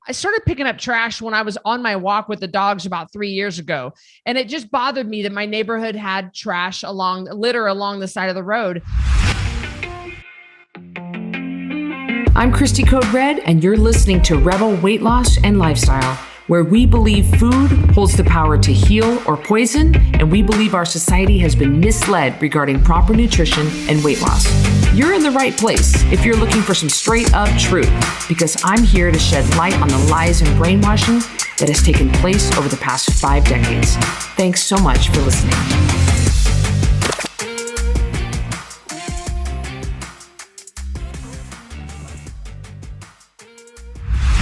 I started picking up trash when I was on my walk with the dogs about 3 years ago. And it just bothered me that my neighborhood had litter along the side of the road. I'm Cristy CodeRed, and you're listening to Rebel Weight Loss and Lifestyle, where we believe food holds the power to heal or poison, and we believe our society has been misled regarding proper nutrition and weight loss. You're in the right place if you're looking for some straight up truth, because I'm here to shed light on the lies and brainwashing that has taken place over the past 5 decades. Thanks so much for listening.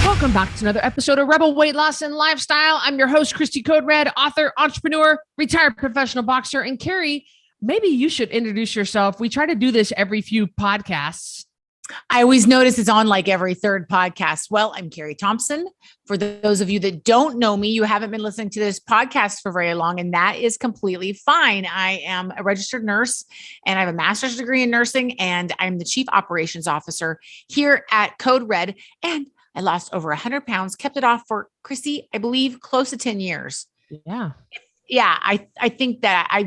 Welcome back to another episode of Rebel Weight Loss and Lifestyle. I'm your host, Cristy CodeRed, author, entrepreneur, retired professional boxer. And Carrie, maybe you should introduce yourself. We try to do this every few podcasts. I always notice it's on like every third podcast. Well, I'm Carrie Thompson. For those of you that don't know me, you haven't been listening to this podcast for very long, and that is completely fine. I am a registered nurse and I have a master's degree in nursing, and I'm the chief operations officer here at CodeRed. And I lost over 100 pounds, kept it off for, Cristy, I believe close to 10 years. Yeah. Yeah. I think that I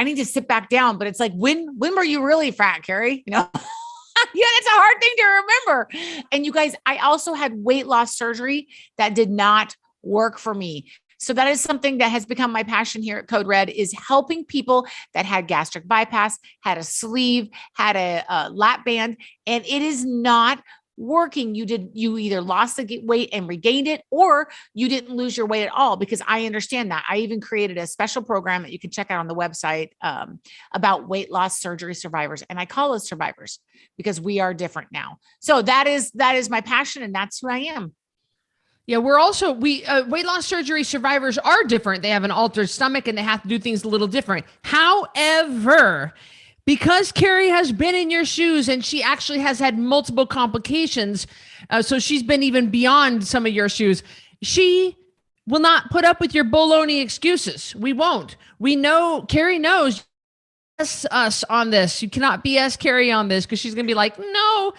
need to sit back down, but it's like, when were you really fat, Carrie? Yeah, that's a hard thing to remember. And you guys, I also had weight loss surgery that did not work for me. So that is something that has become my passion here at CodeRed, is helping people that had gastric bypass, had a sleeve, had a lap band, and it is not working. You either lost the weight and regained it, or you didn't lose your weight at all, because I understand that. I even created a special program that you can check out on the website about weight loss surgery survivors. And I call us survivors because we are different now. So that is my passion, and that's who I am. Yeah, weight loss surgery survivors are different. They have an altered stomach and they have to do things a little different. However, because Carrie has been in your shoes and she actually has had multiple complications, so she's been even beyond some of your shoes, she will not put up with your baloney excuses. We won't. We know, Carrie knows us on this. You cannot BS Carrie on this, because she's going to be like, no,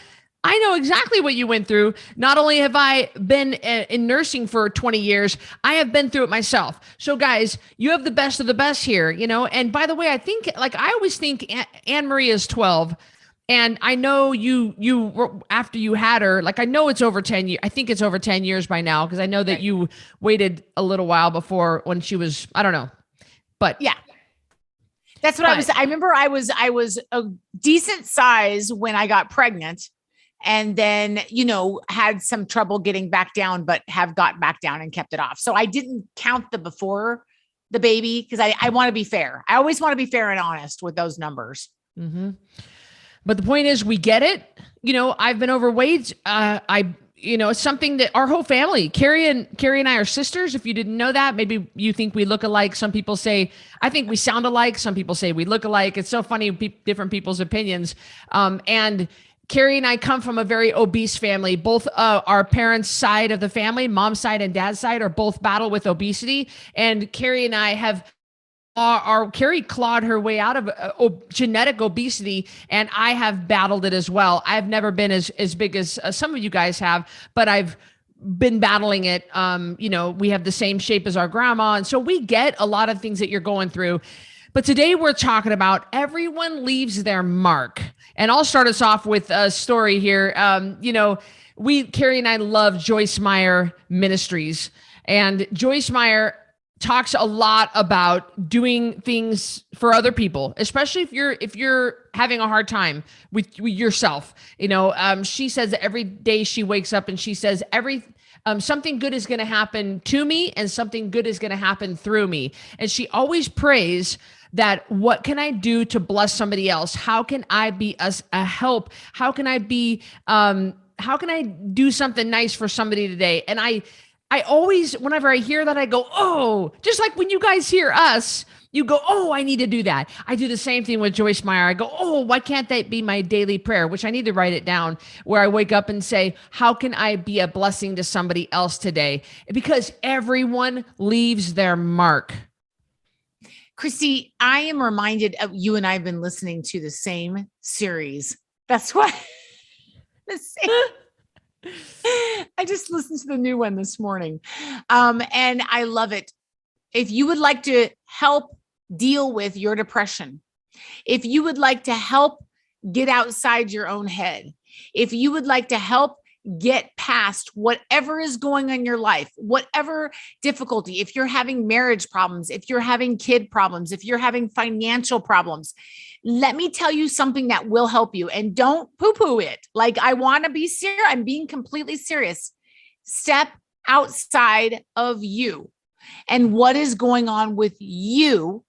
I know exactly what you went through. Not only have I been in nursing for 20 years, I have been through it myself. So guys, you have the best of the best here, And by the way, I always think Anne Marie is 12. And I know you after you had her, I know it's over 10 years. I think it's over 10 years by now, because I know that you waited a little while before, when she was, I don't know, but yeah. That's what I was. I remember I was a decent size when I got pregnant. And then, had some trouble getting back down, but have got back down and kept it off. So I didn't count the before the baby, because I want to be fair. I always want to be fair and honest with those numbers. Mm-hmm. But the point is, we get it. I've been overweight. It's something that our whole family, Carrie and I are sisters. If you didn't know that, maybe you think we look alike. Some people say, I think we sound alike. Some people say we look alike. It's so funny, different people's opinions. And Carrie and I come from a very obese family. Both our parents' side of the family, mom's side and dad's side, are both battle with obesity. And Carrie and I have, Carrie clawed her way out of genetic obesity, and I have battled it as well. I've never been as big as some of you guys have, but I've been battling it. We have the same shape as our grandma. And so we get a lot of things that you're going through. But today we're talking about everyone leaves their mark. And I'll start us off with a story here. Carrie and I love Joyce Meyer Ministries, and Joyce Meyer talks a lot about doing things for other people, especially if you're having a hard time with yourself. She says that every day she wakes up and she says, something good is going to happen to me and something good is going to happen through me. And she always prays that, what can I do to bless somebody else? How can I be a help? How can I do something nice for somebody today? And I always, whenever I hear that, I go, oh, just like when you guys hear us, you go, oh, I need to do that. I do the same thing with Joyce Meyer. I go, oh, why can't that be my daily prayer? Which I need to write it down, where I wake up and say, how can I be a blessing to somebody else today? Because everyone leaves their mark. Cristy, I am reminded of you, and I've been listening to the same series. That's why. I just listened to the new one this morning. And I love it. If you would like to help deal with your depression, if you would like to help get outside your own head, if you would like to help get past whatever is going on in your life, whatever difficulty, if you're having marriage problems, if you're having kid problems, if you're having financial problems, let me tell you something that will help you, and don't poo-poo it. Like, I want to be serious. I'm being completely serious. Step outside of you and what is going on with you,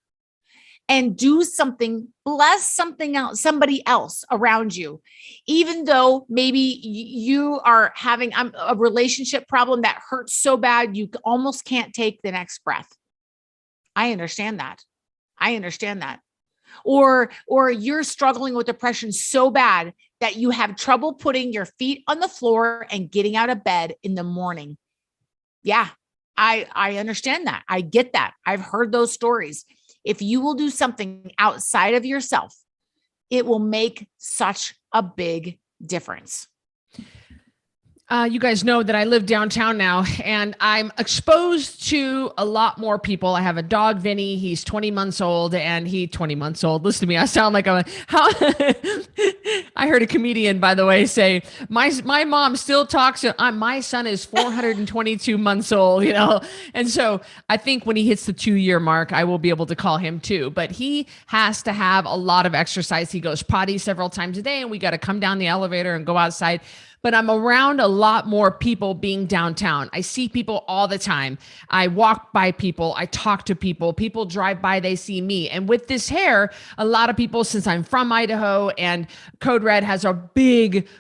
and do something, bless something else, somebody else around you. Even though maybe you are having a relationship problem that hurts so bad, you almost can't take the next breath. I understand that. Or you're struggling with depression so bad that you have trouble putting your feet on the floor and getting out of bed in the morning. Yeah, I understand that. I get that. I've heard those stories. If you will do something outside of yourself, it will make such a big difference. You guys know that I live downtown now, and I'm exposed to a lot more people. I have a dog, Vinny. He's 20 months old, and 20 months old. Listen to me. I sound like how I heard a comedian, by the way, say, my mom still talks. My son is 422 months old, And so I think when he hits the 2-year mark, I will be able to call him too. But he has to have a lot of exercise. He goes potty several times a day, and we got to come down the elevator and go outside. But I'm around a lot more people being downtown. I see people all the time. I walk by people. I talk to people. People drive by, they see me. And with this hair, a lot of people, since I'm from Idaho and CodeRed has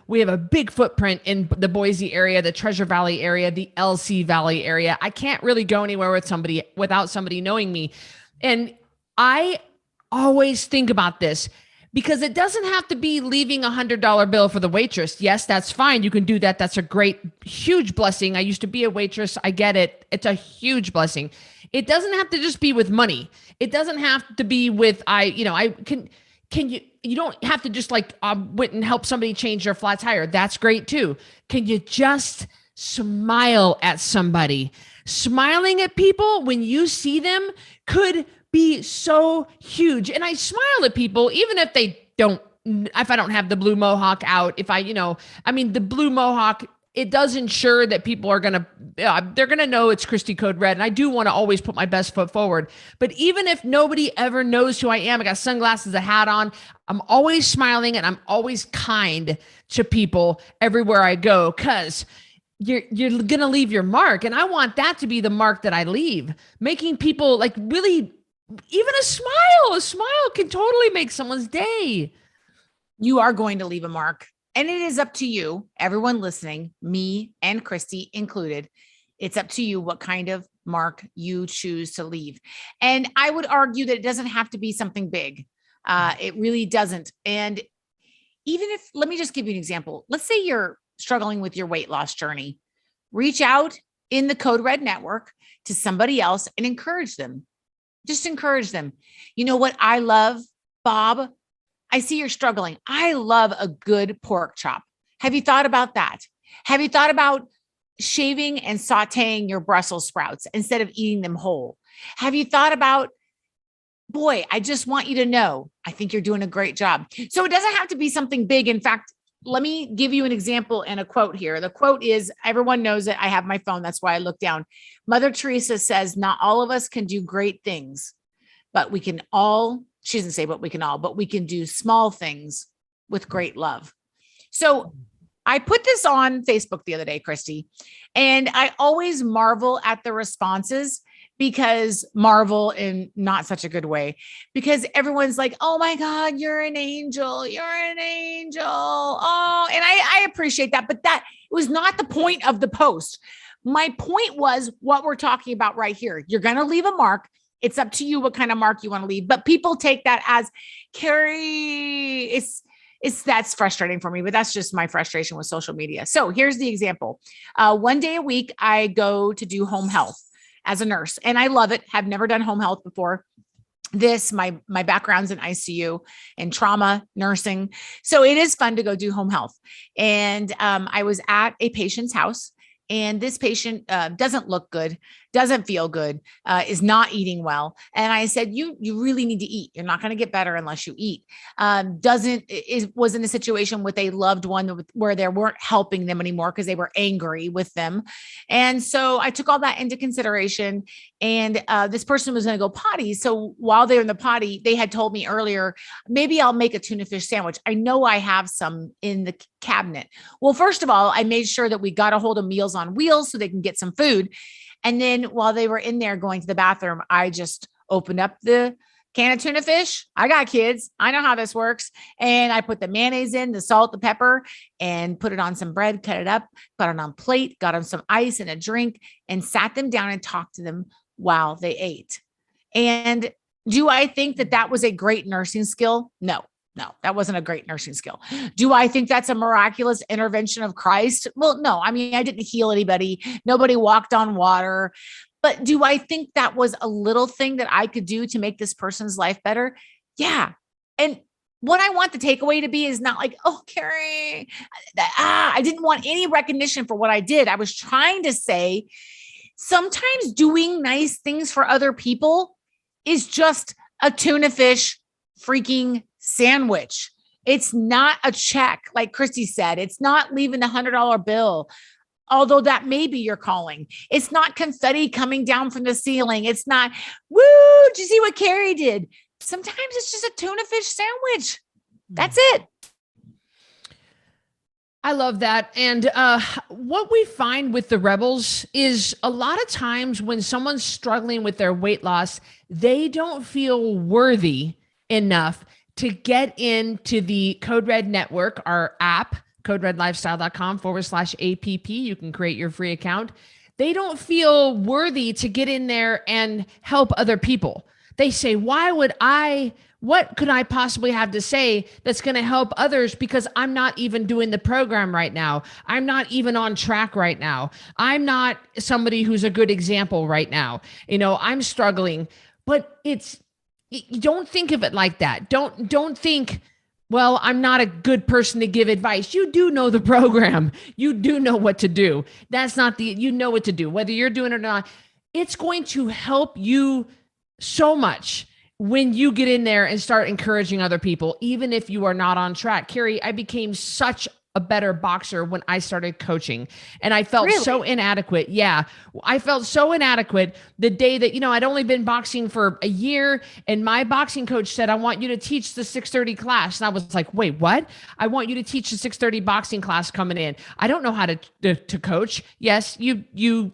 we have a big footprint in the Boise area, the Treasure Valley area, the LC Valley area. I can't really go anywhere without somebody knowing me. And I always think about this, because it doesn't have to be leaving $100 bill for the waitress. Yes, that's fine. You can do that. That's a great, huge blessing. I used to be a waitress. I get it. It's a huge blessing. It doesn't have to just be with money. It doesn't have to be with, you don't have to just went and help somebody change their flat tire. That's great too. Can you just smile at somebody? Smiling at people when you see them could be so huge. And I smile at people, even if if I don't have the blue mohawk out, the blue mohawk, it does ensure that people are they're going to know it's Cristy CodeRed. And I do want to always put my best foot forward. But even if nobody ever knows who I am, I got sunglasses, a hat on, I'm always smiling, and I'm always kind to people everywhere I go, because you're going to leave your mark. And I want that to be the mark that I leave, making people really. Even a smile can totally make someone's day. You are going to leave a mark, and it is up to you, everyone listening, me and Cristy included. It's up to you what kind of mark you choose to leave. And I would argue that it doesn't have to be something big. It really doesn't. And let me just give you an example. Let's say you're struggling with your weight loss journey. Reach out in the CodeRed network to somebody else and encourage them. Just encourage them. You know what I love, Bob? I see you're struggling. I love a good pork chop. Have you thought about that? Have you thought about shaving and sauteing your Brussels sprouts instead of eating them whole? Have you thought about, boy, I just want you to know, I think you're doing a great job. So it doesn't have to be something big. In fact, let me give you an example and a quote here. The quote is, everyone knows it. I have my phone. That's why I look down. Mother Teresa says, not all of us can do great things, but we can all, she doesn't say, but we can all, but we can do small things with great love. So I put this on Facebook the other day, Cristy, and I always marvel at the responses, because marvel in not such a good way, because everyone's like, oh my God, you're an angel. You're an angel. Oh, and I appreciate that, but that was not the point of the post. My point was what we're talking about right here. You're going to leave a mark. It's up to you what kind of mark you want to leave, but people take that as, Carrie, that's frustrating for me, but that's just my frustration with social media. So here's the example. One day a week, I go to do home health as a nurse, and I love it. Have never done home health before. my background's in ICU and trauma nursing. So it is fun to go do home health. And I was at a patient's house, and this patient doesn't look good, doesn't feel good, is not eating well. And I said, you really need to eat. You're not going to get better unless you eat. Was in a situation with a loved one where they weren't helping them anymore because they were angry with them. And so I took all that into consideration. And this person was going to go potty. So while they were in the potty, they had told me earlier, maybe I'll make a tuna fish sandwich. I know I have some in the cabinet. Well, first of all, I made sure that we got a hold of Meals on Wheels so they can get some food. And then while they were in there going to the bathroom, I just opened up the can of tuna fish. I got kids. I know how this works. And I put the mayonnaise in, the salt, the pepper, and put it on some bread, cut it up, put it on a plate, got them some ice and a drink, and sat them down and talked to them while they ate. And do I think that was a great nursing skill? No, that wasn't a great nursing skill. Do I think that's a miraculous intervention of Christ? Well, no, I mean, I didn't heal anybody. Nobody walked on water. But do I think that was a little thing that I could do to make this person's life better? Yeah. And what I want the takeaway to be is not like, oh, Carrie, I didn't want any recognition for what I did. I was trying to say, sometimes doing nice things for other people is just a tuna fish freaking sandwich. It's not a check. Like Cristy said, it's not leaving the $100 bill, although that may be your calling. It's not confetti coming down from the ceiling. It's not, woo, did you see what Carrie did? Sometimes it's just a tuna fish sandwich. That's it. I love that. And what we find with the rebels is a lot of times when someone's struggling with their weight loss, they don't feel worthy enough to get into the CodeRed network, our app, coderedlifestyle.com/app. You can create your free account. They don't feel worthy to get in there and help other people. They say, what could I possibly have to say that's going to help others, because I'm not even doing the program right now. I'm not even on track right now. I'm not somebody who's a good example right now. I'm struggling, but you don't think of it like that. Don't think, well, I'm not a good person to give advice. You do know the program. You do know what to do. You know what to do, whether you're doing it or not. It's going to help you so much when you get in there and start encouraging other people, even if you are not on track. Carrie, I became such a better boxer when I started coaching, and I felt so inadequate. Yeah. I felt so inadequate the day that, I'd only been boxing for a year, and my boxing coach said, I want you to teach the 6:30 class. And I was like, wait, what? I want you to teach the 6:30 boxing class coming in. I don't know how to coach. Yes, you do.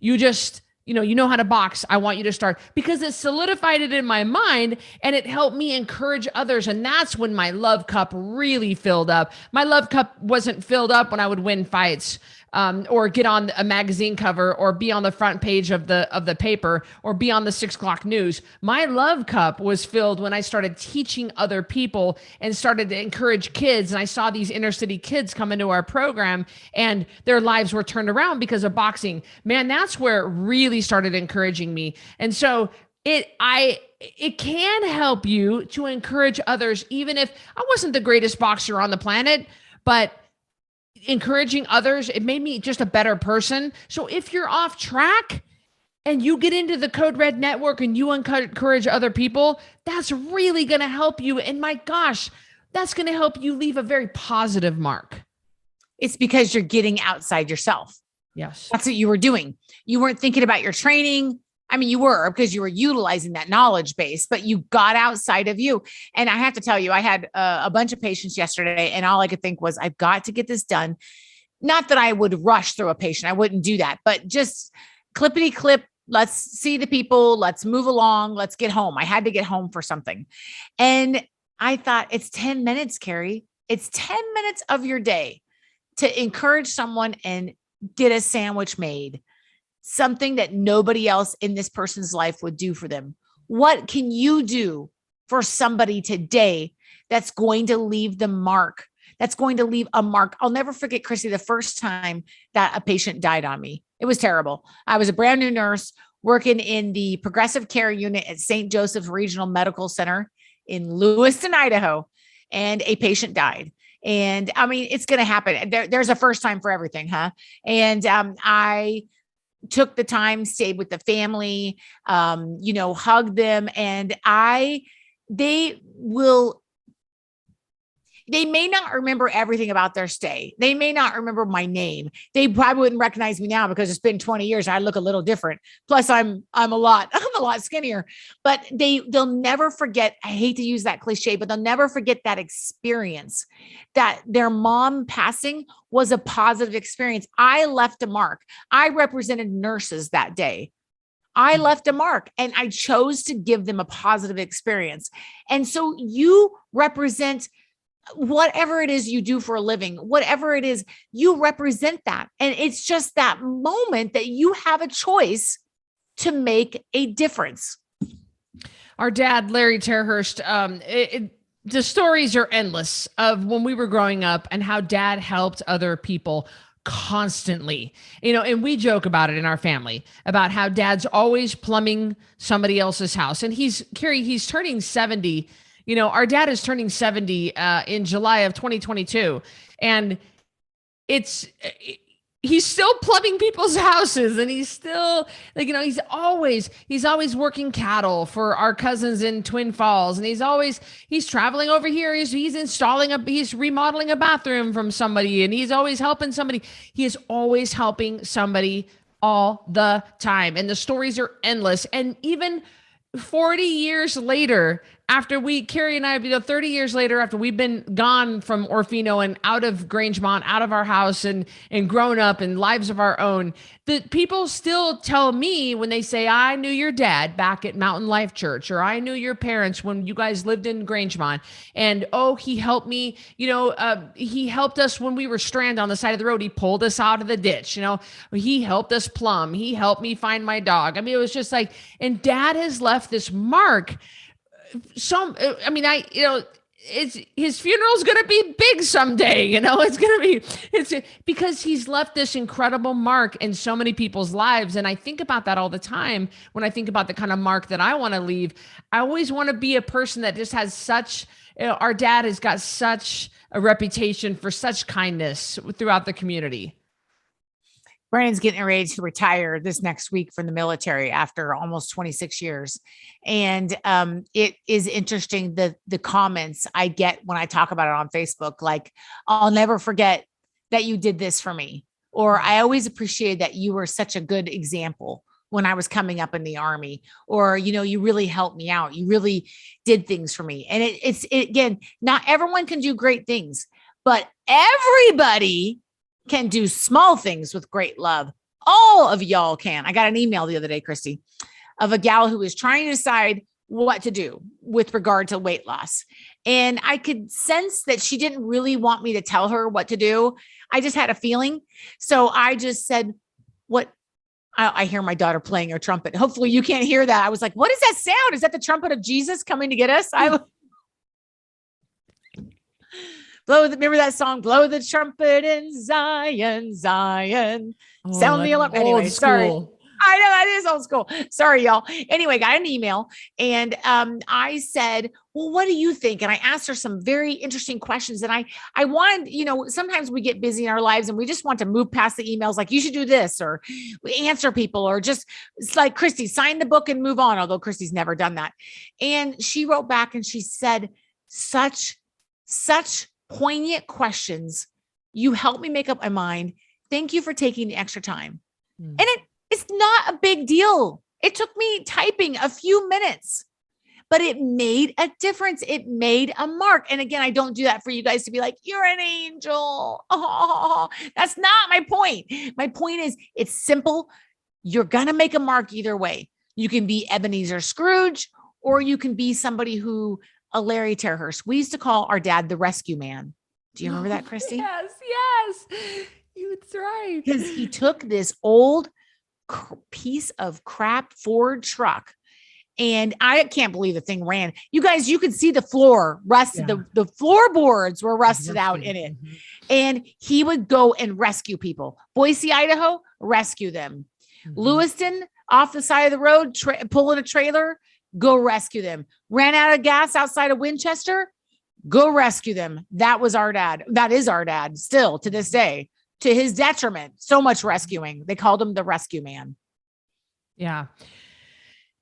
You just, you know how to box. I want you to start, because it solidified it in my mind, and it helped me encourage others. And that's when my love cup really filled up. My love cup wasn't filled up when I would win fights, or get on a magazine cover, or be on the front page of the paper, or be on the 6 o'clock news. My love cup was filled when I started teaching other people and started to encourage kids. And I saw these inner city kids come into our program, and their lives were turned around because of boxing. Man, that's where it really started encouraging me. And so it can help you to encourage others, even if I wasn't the greatest boxer on the planet, but encouraging others, it made me just a better person. So if you're off track and you get into the CodeRed network and you encourage other people, that's really going to help you. And my gosh, that's going to help you leave a very positive mark. It's because you're getting outside yourself. Yes. That's what you were doing. You weren't thinking about your training. I mean, you were, because you were utilizing that knowledge base, but you got outside of you. And I have to tell you, I had a bunch of patients yesterday, and all I could think was, I've got to get this done. Not that I would rush through a patient. I wouldn't do that, but just clippity clip. Let's see the people. Let's move along. Let's get home. I had to get home for something. And I thought, it's 10 minutes, Carrie. It's 10 minutes of your day to encourage someone and get a sandwich made. Something that nobody else in this person's life would do for them. What can you do for somebody today that's going to leave the mark? That's going to leave a mark. I'll never forget, Cristy, the first time that a patient died on me. It was terrible. I was a brand new nurse working in the progressive care unit at St. Joseph's Regional Medical Center in Lewiston, Idaho, and a patient died. And I mean, it's going to happen. There's a first time for everything, huh? And I took the time, stayed with the family, hugged them, and they may not remember everything about their stay. They may not remember my name. They probably wouldn't recognize me now because it's been 20 years. I look a little different. Plus I'm a lot skinnier, but they'll never forget. I hate to use that cliche, but they'll never forget that experience, that their mom passing was a positive experience. I left a mark. I represented nurses that day. I left a mark and I chose to give them a positive experience. And so you represent whatever it is you do for a living, whatever it is, you represent that. And it's just that moment that you have a choice to make a difference. Our dad, Larry Terhurst, the stories are endless of when we were growing up and how dad helped other people constantly, and we joke about it in our family about how dad's always plumbing somebody else's house. And he's turning 70. Our dad is turning 70 in July of 2022. And he's still plumbing people's houses, and he's still he's always working cattle for our cousins in Twin Falls. And he's traveling over here. He's remodeling a bathroom from somebody, and he's always helping somebody. He is always helping somebody all the time. And the stories are endless. And even 40 years later, after Carrie and I, 30 years later, after we've been gone from Orfino and out of Grangemont, out of our house and grown up in lives of our own, the people still tell me when they say, I knew your dad back at Mountain Life Church, or I knew your parents when you guys lived in Grangemont. And, he helped me, he helped us when we were stranded on the side of the road. He pulled us out of the ditch. He helped us plumb. He helped me find my dog. I mean, it was just like, and dad has left this mark. His funeral's going to be big someday. It's because he's left this incredible mark in so many people's lives. And I think about that all the time. When I think about the kind of mark that I want to leave, I always want to be a person that just has our dad has got such a reputation for such kindness throughout the community. Brandon's getting ready to retire this next week from the military after almost 26 years. And it is interesting, the comments I get when I talk about it on Facebook, like, I'll never forget that you did this for me. Or I always appreciated that you were such a good example when I was coming up in the Army, or, you really helped me out. You really did things for me. And again, not everyone can do great things, but everybody can do small things with great love. All of y'all can. I got an email the other day, Cristy, of a gal who was trying to decide what to do with regard to weight loss. And I could sense that she didn't really want me to tell her what to do. I just had a feeling. So I just said, I hear my daughter playing her trumpet. Hopefully you can't hear that. I was like, what is that sound? Is that the trumpet of Jesus coming to get us? Remember that song, Blow the Trumpet in Zion, Zion. Sound the alarm. Anyway, sorry. I know that is old school. Sorry, y'all. Anyway, got an email and I said, well, what do you think? And I asked her some very interesting questions. And I wanted, sometimes we get busy in our lives and we just want to move past the emails. Like, you should do this, or we answer people, or just, it's like, Cristy, sign the book and move on. Although Christy's never done that. And she wrote back and she said, such poignant questions. You helped me make up my mind. Thank you for taking the extra time. And it's not a big deal. It took me typing a few minutes, but it made a difference. It made a mark. And again, I don't do that for you guys to be like, you're an angel. Oh, that's not my point. My point is, it's simple. You're going to make a mark either way. You can be Ebenezer Scrooge, or you can be somebody who, a Larry Terhurst. We used to call our dad the rescue man. Do you remember that, Cristy? Yes. That's right. Because he took this old piece of crap Ford truck, and I can't believe the thing ran. You guys, you could see the floor rusted. Yeah. The floorboards were rusted out in it. Mm-hmm. And he would go and rescue people. Boise, Idaho, rescue them. Mm-hmm. Lewiston, off the side of the road, pulling a trailer, go rescue them. Ran out of gas outside of Winchester, go rescue them. That was our dad. That is our dad still to this day, to his detriment. So much rescuing. They called him the rescue man. Yeah.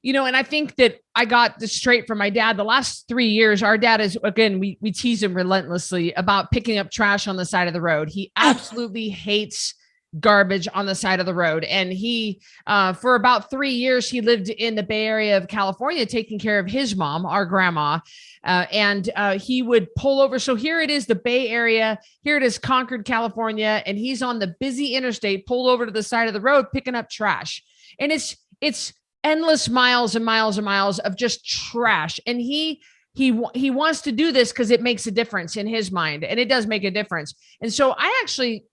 And I think that I got this straight from my dad. The last 3 years, our dad is, again, we tease him relentlessly about picking up trash on the side of the road. He absolutely hates garbage on the side of the road. And he, for about 3 years, he lived in the Bay Area of California, taking care of his mom, our grandma. And he would pull over. So here it is, the Bay Area, here it is, Concord, California. And he's on the busy interstate, pulled over to the side of the road, picking up trash. And it's endless miles and miles and miles of just trash. And he wants to do this because it makes a difference in his mind. And it does make a difference. And so I actually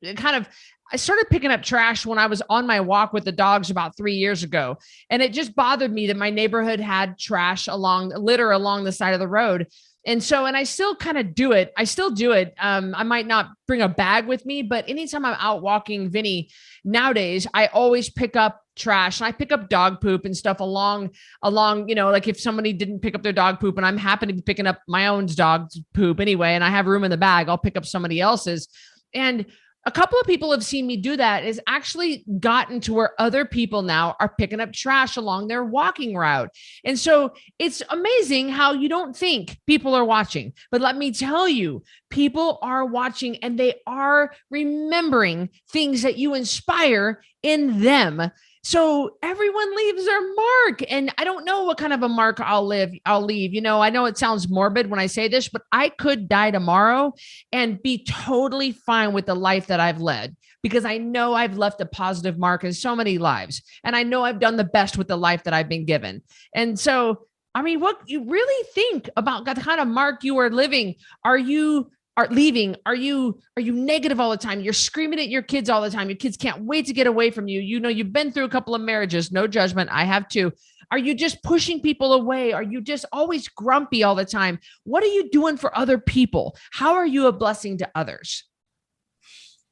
I started picking up trash when I was on my walk with the dogs about 3 years ago. And it just bothered me that my neighborhood had litter along the side of the road. And I still kind of do it. I still do it. I might not bring a bag with me, but anytime I'm out walking Vinny nowadays, I always pick up trash, and I pick up dog poop and stuff along, like if somebody didn't pick up their dog poop and I'm happen to be picking up my own dog's poop anyway, and I have room in the bag, I'll pick up somebody else's. And a couple of people have seen me do that. Is actually gotten to where other people now are picking up trash along their walking route. And so it's amazing how you don't think people are watching, but let me tell you, people are watching, and they are remembering things that you inspire in them. So everyone leaves their mark, and I don't know what kind of a mark I'll leave. I know it sounds morbid when I say this, but I could die tomorrow and be totally fine with the life that I've led, because I know I've left a positive mark in so many lives. And I know I've done the best with the life that I've been given. And so, I mean, what you really think about the kind of mark you are leaving? Are you negative all the time? You're screaming at your kids all the time. Your kids can't wait to get away from you. You've been through a couple of marriages, no judgment. I have too. Are you just pushing people away? Are you just always grumpy all the time? What are you doing for other people? How are you a blessing to others?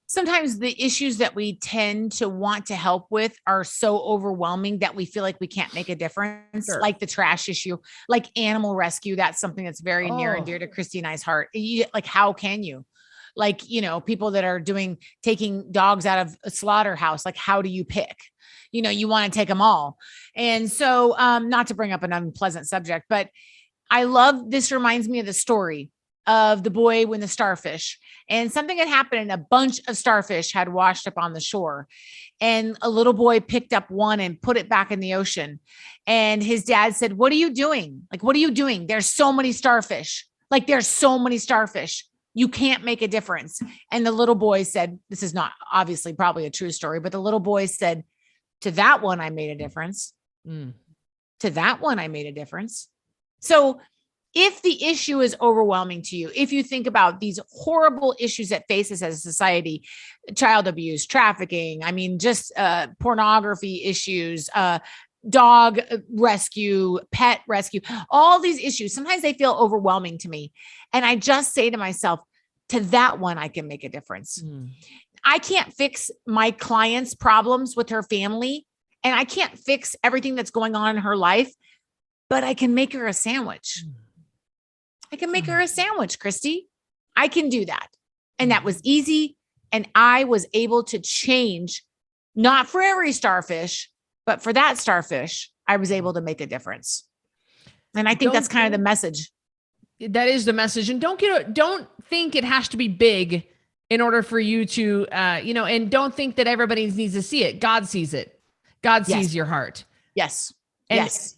Sometimes the issues that we tend to want to help with are so overwhelming that we feel like we can't make a difference. Sure. Like the trash issue, like animal rescue. That's something that's very near and dear to Cristy and I's heart. How can you? People that are taking dogs out of a slaughterhouse, like, how do you pick? You want to take them all. And so, not to bring up an unpleasant subject, but I love, this reminds me of the story of the boy when the starfish, and something had happened and a bunch of starfish had washed up on the shore, and a little boy picked up one and put it back in the ocean. And his dad said, "What are you doing? What are you doing? There's so many starfish. You can't make a difference." And the little boy said, this is not obviously probably a true story, but the little boy said, "To that one, I made a difference. To that one, I made a difference." So if the issue is overwhelming to you, if you think about these horrible issues that face us as a society, child abuse, trafficking, pornography issues, dog rescue, pet rescue, all these issues, sometimes they feel overwhelming to me. And I just say to myself, to that one, I can make a difference. I can't fix my client's problems with her family, and I can't fix everything that's going on in her life, but I can make her a sandwich. I can make her a sandwich, Cristy. I can do that. And that was easy. And I was able to change, not for every starfish, but for that starfish, I was able to make a difference. And I think that's kind of the message. That is the message. And don't think it has to be big in order for you to, and don't think that everybody needs to see it. God sees it. God sees your heart. Yes. And yes.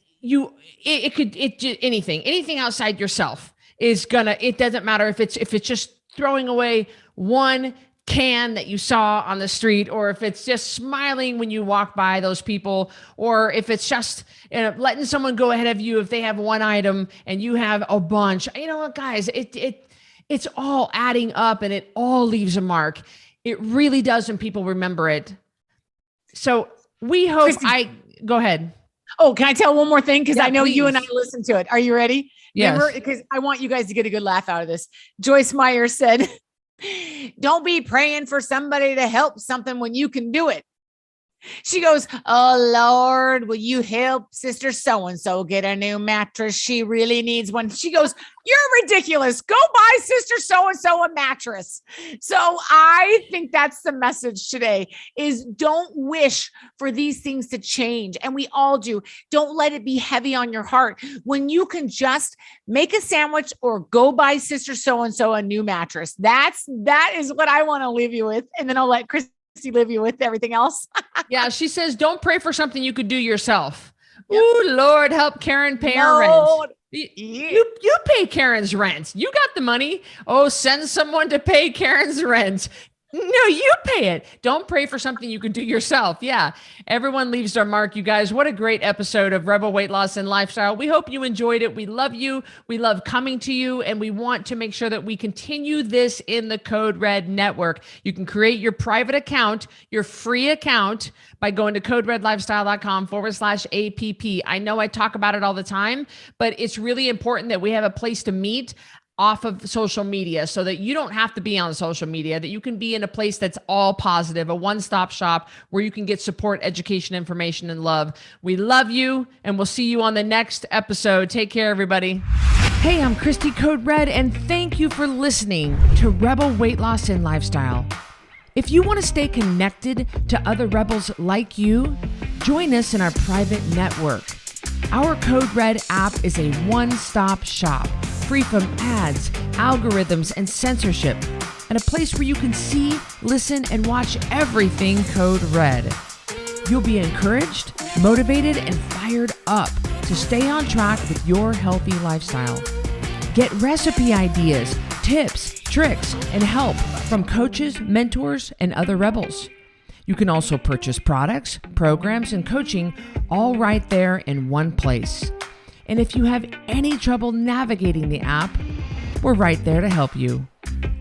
Anything outside yourself it doesn't matter if it's just throwing away one can that you saw on the street, or if it's just smiling when you walk by those people, or if it's just letting someone go ahead of you if they have one item and you have a bunch. You know what, guys, it's all adding up, and it all leaves a mark. It really does, and people remember it. So we hope Cristy, go ahead. Oh, can I tell one more thing? Because I know please. You and I listened to it. Are you ready? Yes. Remember, because I want you guys to get a good laugh out of this. Joyce Meyer said, "Don't be praying for somebody to help something when you can do it." She goes, oh Lord, will you help sister so-and-so get a new mattress? She really needs one. She goes, you're ridiculous. Go buy sister so-and-so a mattress. So I think that's the message today is don't wish for these things to change. And we all do. Don't let it be heavy on your heart when you can just make a sandwich or go buy sister so-and-so a new mattress. That is what I want to leave you with. And then I'll let Cristy leave you with everything else. Yeah, she says, don't pray for something you could do yourself. Yep. Ooh, Lord, help Karen pay her rent. You pay Karen's rent. You got the money. Oh, send someone to pay Karen's rent. No, you pay it. Don't pray for something you can do yourself. Yeah. Everyone leaves their mark, you guys. What a great episode of Rebel Weight Loss and Lifestyle. We hope you enjoyed it. We love you. We love coming to you. And we want to make sure that we continue this in the CodeRed network. You can create your private account, your free account, by going to coderedlifestyle.com/APP. I know I talk about it all the time, but it's really important that we have a place to meet off of social media so that you don't have to be on social media, that you can be in a place that's all positive, a one-stop shop where you can get support, education, information, and love. We love you, and we'll see you on the next episode. Take care, everybody. Hey, I'm Cristy CodeRed, and thank you for listening to Rebel Weight Loss and Lifestyle. If you want to stay connected to other rebels like you, join us in our private network. Our CodeRed app is a one-stop shop, free from ads, algorithms, and censorship, and a place where you can see, listen, and watch everything CodeRed. You'll be encouraged, motivated, and fired up to stay on track with your healthy lifestyle. Get recipe ideas, tips, tricks, and help from coaches, mentors, and other rebels. You can also purchase products, programs, and coaching all right there in one place. And if you have any trouble navigating the app, we're right there to help you.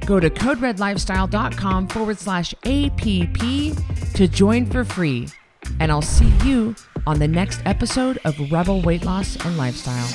Go to coderedlifestyle.com/APP to join for free. And I'll see you on the next episode of Rebel Weight Loss and Lifestyle.